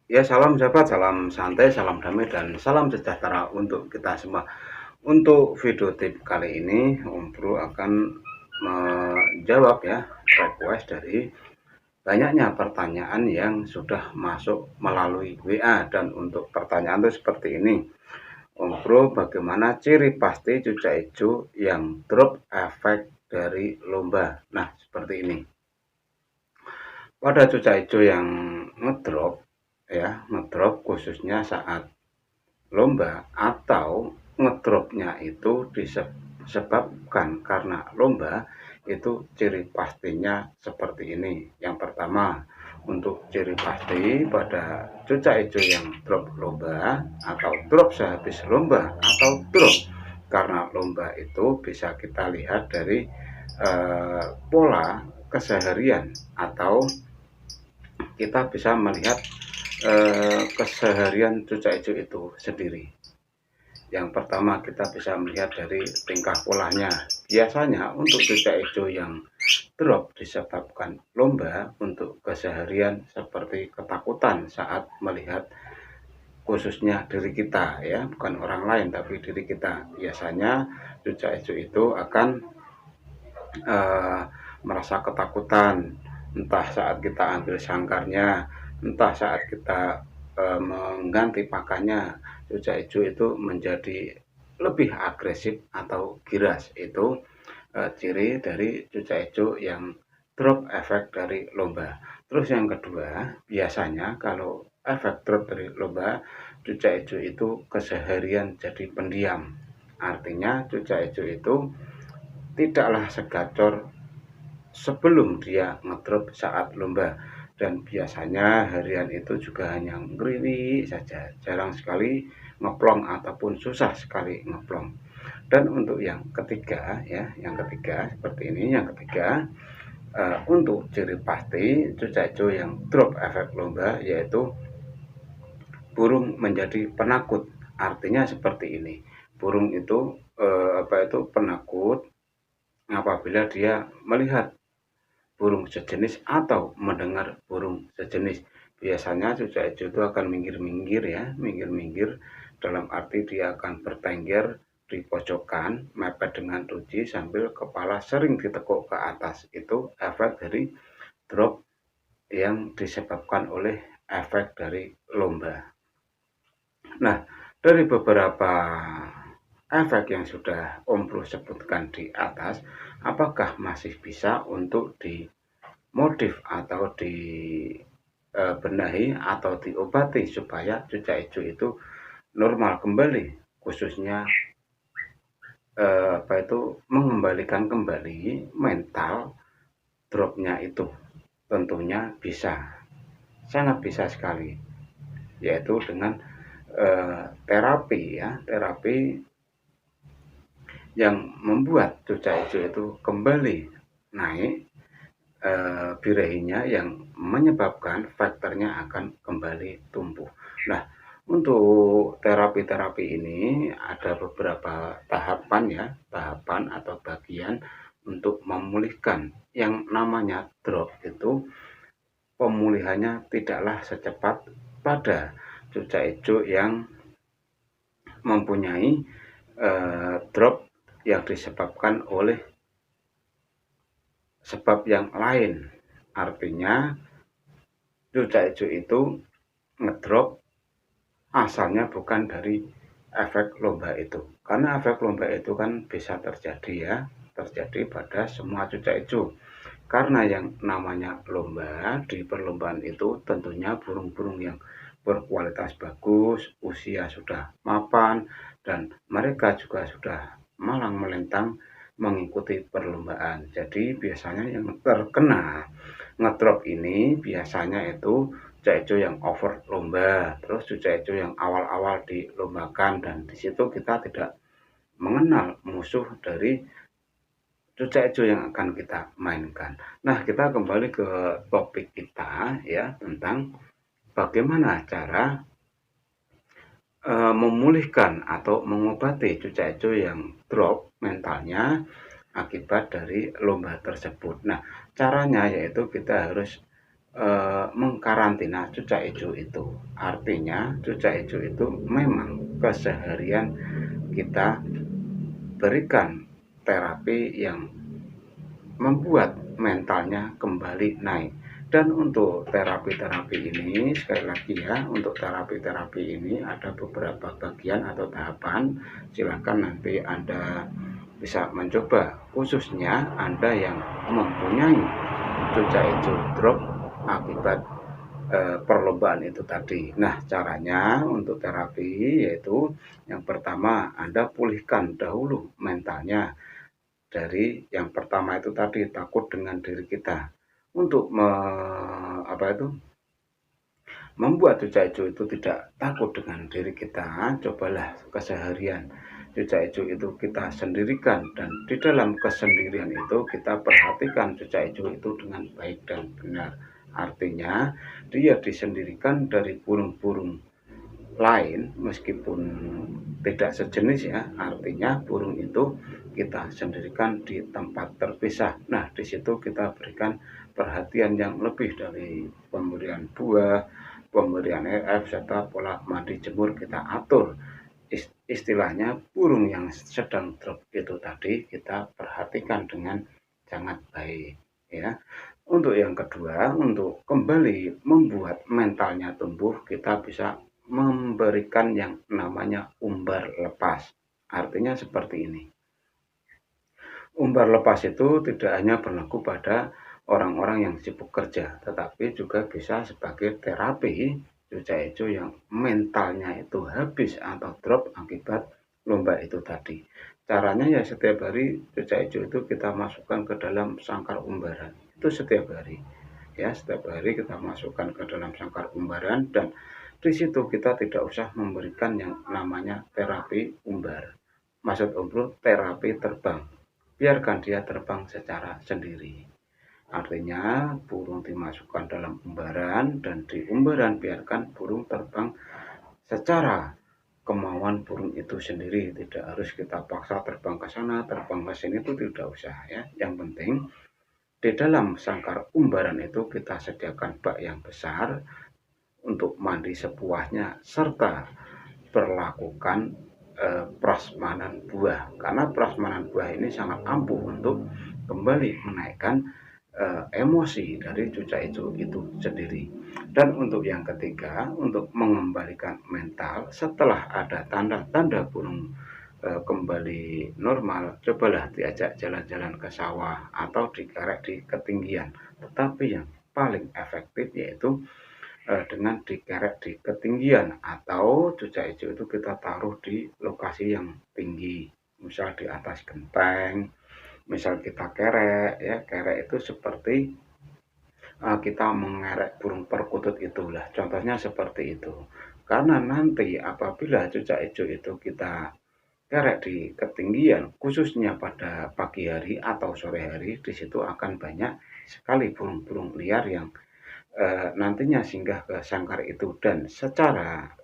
Ya, salam sahabat, salam santai, salam damai, dan salam sejahtera untuk kita semua. Untuk video tip kali ini, Om Bro akan menjawab ya request dari banyaknya pertanyaan yang sudah masuk melalui WA. Dan untuk pertanyaan itu seperti ini, Om Bro, bagaimana ciri pasti cucak hijau yang drop efek dari lomba? Nah, seperti ini. Pada cucak hijau yang ngedrop, ya ngedrop khususnya saat lomba atau ngedropnya itu disebabkan karena lomba, itu ciri pastinya seperti ini. Yang pertama, untuk ciri pasti pada cucak hijau yang drop lomba atau drop sehabis lomba atau drop karena lomba itu bisa kita lihat dari pola keseharian, atau kita bisa melihat keseharian cucak hijau itu sendiri. Yang pertama, kita bisa melihat dari tingkah polanya. Biasanya untuk cucak hijau yang drop disebabkan lomba, untuk keseharian seperti ketakutan saat melihat, khususnya diri kita ya, bukan orang lain tapi diri kita. Biasanya cucak hijau itu akan merasa ketakutan, entah saat kita ambil sangkarnya, entah saat kita mengganti pakannya. Cucak hijau itu menjadi lebih agresif atau giras. Itu ciri dari cucak hijau yang drop efek dari lomba. Terus yang kedua, biasanya kalau efek drop dari lomba, cucak hijau itu keseharian jadi pendiam. Artinya cucak hijau itu tidaklah segacor sebelum dia ngedrop saat lomba, dan biasanya harian itu juga hanya ngeriwi saja, jarang sekali ngeplong ataupun susah sekali ngeplong. Dan untuk yang ketiga ya, yang ketiga seperti ini. Yang ketiga, untuk ciri pasti cucak hijau yang drop efek lomba, yaitu burung menjadi penakut. Artinya seperti ini, burung itu penakut apabila dia melihat burung sejenis atau mendengar burung sejenis. Biasanya cucak hijau itu akan minggir-minggir ya, minggir-minggir dalam arti dia akan bertengger di pojokan, mepet dengan ruji sambil kepala sering ditekuk ke atas. Itu efek dari drop yang disebabkan oleh efek dari lomba. Nah, dari beberapa efek yang sudah Om Bro sebutkan di atas, apakah masih bisa untuk dimodif atau dibenahi atau diobati supaya cucak hijau itu normal kembali, khususnya mengembalikan kembali mental dropnya itu? Tentunya bisa, sangat bisa sekali, yaitu dengan terapi ya, terapi yang membuat cucak hijau itu kembali naik birahinya, yang menyebabkan faktornya akan kembali tumbuh. Nah, untuk terapi-terapi ini ada beberapa tahapan ya, tahapan atau bagian untuk memulihkan. Yang namanya drop itu pemulihannya tidaklah secepat pada cucak hijau yang mempunyai drop yang disebabkan oleh sebab yang lain. Artinya cucak hijau itu ngedrop asalnya bukan dari efek lomba itu, karena efek lomba itu kan bisa terjadi ya, terjadi pada semua cucak hijau. Karena yang namanya lomba, di perlombaan itu tentunya burung-burung yang berkualitas bagus, usia sudah mapan, dan mereka juga sudah malang melintang mengikuti perlombaan. Jadi biasanya yang terkena ngedrop ini biasanya itu cucak hijau yang over lomba, terus cucak hijau yang awal-awal dilombakan, dan di situ kita tidak mengenal musuh dari cucak hijau yang akan kita mainkan. Nah, kita kembali ke topik kita ya, tentang bagaimana cara memulihkan atau mengobati cucak hijau yang drop mentalnya akibat dari lomba tersebut. Nah, caranya yaitu kita harus mengkarantina cucak hijau itu. Artinya cucak hijau itu memang keseharian kita berikan terapi yang membuat mentalnya kembali naik. Dan untuk terapi-terapi ini, sekali lagi ya, untuk terapi-terapi ini ada beberapa bagian atau tahapan. Silakan nanti Anda bisa mencoba, khususnya Anda yang mempunyai cucak hijau drop akibat perlombaan itu tadi. Nah, caranya untuk terapi yaitu yang pertama Anda pulihkan dahulu mentalnya. Dari yang pertama itu tadi, takut dengan diri kita. Untuk membuat cucak hijau itu tidak takut dengan diri kita, cobalah keseharian cucak hijau itu kita sendirikan, dan di dalam kesendirian itu kita perhatikan cucak hijau itu dengan baik dan benar. Artinya dia disendirikan dari burung-burung lain meskipun tidak sejenis ya, artinya burung itu kita sendirikan di tempat terpisah. Nah, di situ kita berikan perhatian yang lebih dari pemberian buah, pemberian EF, serta pola mandi jemur kita atur. Istilahnya burung yang sedang drop itu tadi kita perhatikan dengan sangat baik ya. Untuk yang kedua, untuk kembali membuat mentalnya tumbuh, kita bisa memberikan yang namanya umbar lepas. Artinya seperti ini. Umbar lepas itu tidak hanya berlaku pada orang-orang yang sibuk kerja, tetapi juga bisa sebagai terapi cucak hijau yang mentalnya itu habis atau drop akibat lomba itu tadi. Caranya ya setiap hari cucak hijau itu kita masukkan ke dalam sangkar umbaran. Itu setiap hari. Ya, setiap hari kita masukkan ke dalam sangkar umbaran, dan di situ kita tidak usah memberikan yang namanya terapi umbar. Maksud terapi terbang. Biarkan dia terbang secara sendiri. Artinya burung dimasukkan dalam umbaran, dan di umbaran biarkan burung terbang secara kemauan burung itu sendiri. Tidak harus kita paksa terbang ke sana, terbang ke sini, itu tidak usah ya. Yang penting di dalam sangkar umbaran itu kita sediakan bak yang besar untuk mandi sepuasnya, serta berlakukan prasmanan buah, karena prasmanan buah ini sangat ampuh untuk kembali menaikkan emosi dari cucak hijau itu sendiri. Dan untuk yang ketiga, untuk mengembalikan mental setelah ada tanda-tanda burung kembali normal, cobalah diajak jalan-jalan ke sawah atau dikerek di ketinggian. Tetapi yang paling efektif yaitu dengan dikerek di ketinggian, atau cucak hijau itu kita taruh di lokasi yang tinggi, misal di atas genteng, misal kita kerek ya. Kerek itu seperti kita mengerek burung perkutut itulah, contohnya seperti itu. Karena nanti apabila cucak hijau itu kita kerek di ketinggian, khususnya pada pagi hari atau sore hari, di situ akan banyak sekali burung-burung liar yang nantinya singgah ke sangkar itu, dan secara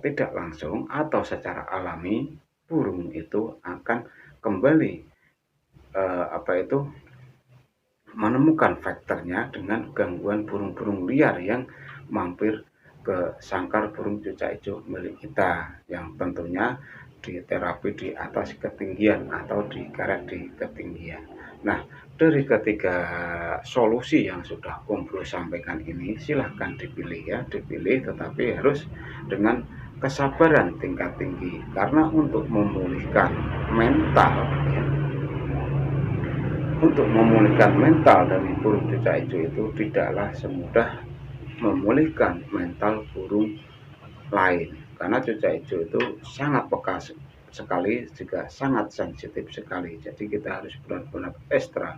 tidak langsung atau secara alami burung itu akan kembali menemukan faktornya dengan gangguan burung-burung liar yang mampir ke sangkar burung cucak hijau milik kita, yang tentunya di terapi di atas ketinggian atau dikerek di ketinggian. Nah, dari ketiga solusi yang sudah Om Bro sampaikan ini, silahkan dipilih ya, dipilih, tetapi harus dengan kesabaran tingkat tinggi, karena untuk memulihkan mental ya, untuk memulihkan mental dari burung cucak hijau itu tidaklah semudah memulihkan mental burung lain, karena cucak hijau itu sangat peka sekali, juga sangat sensitif sekali. Jadi kita harus benar-benar ekstra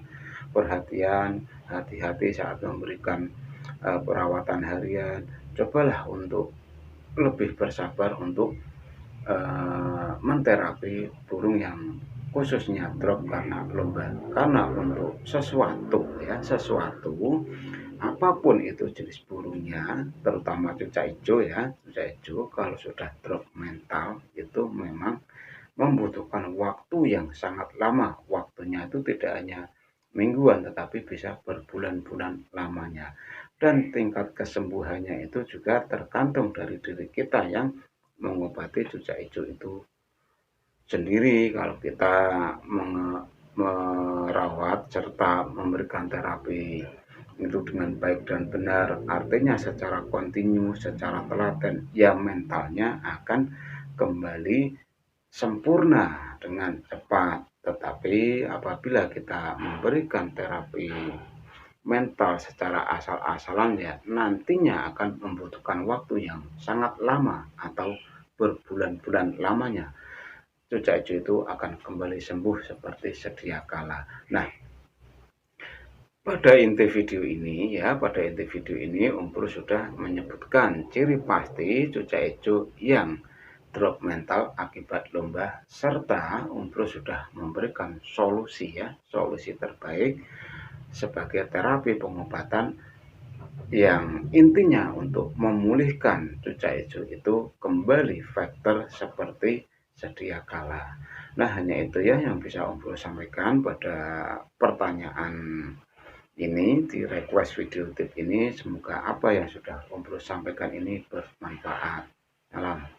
perhatian, hati-hati saat memberikan perawatan harian. Cobalah untuk lebih bersabar untuk menterapi burung yang khususnya drop karena lomba. Karena untuk sesuatu apapun itu jenis burungnya, terutama cucak hijau ya, cucak hijau kalau sudah drop mental itu memang membutuhkan waktu yang sangat lama. Waktunya itu tidak hanya mingguan, tetapi bisa berbulan-bulan lamanya. Dan tingkat kesembuhannya itu juga tergantung dari diri kita yang mengobati cucak hijau itu sendiri. Kalau kita merawat serta memberikan terapi itu dengan baik dan benar, artinya secara kontinu, secara telaten, ya mentalnya akan kembali sempurna dengan cepat. Tetapi apabila kita memberikan terapi mental secara asal-asalan, ya nantinya akan membutuhkan waktu yang sangat lama atau berbulan-bulan lamanya cucak hijau itu akan kembali sembuh seperti sedia kala. Nah, pada inti video ini Om Bro sudah menyebutkan ciri pasti cucak hijau yang drop mental akibat lomba, serta Om Bro sudah memberikan solusi terbaik sebagai terapi pengobatan yang intinya untuk memulihkan cucak hijau itu kembali factor seperti sedia kala. Nah, hanya itu ya yang bisa Om Bro sampaikan pada pertanyaan ini di request video tip ini. Semoga apa yang sudah Om Bro sampaikan ini bermanfaat. Salam.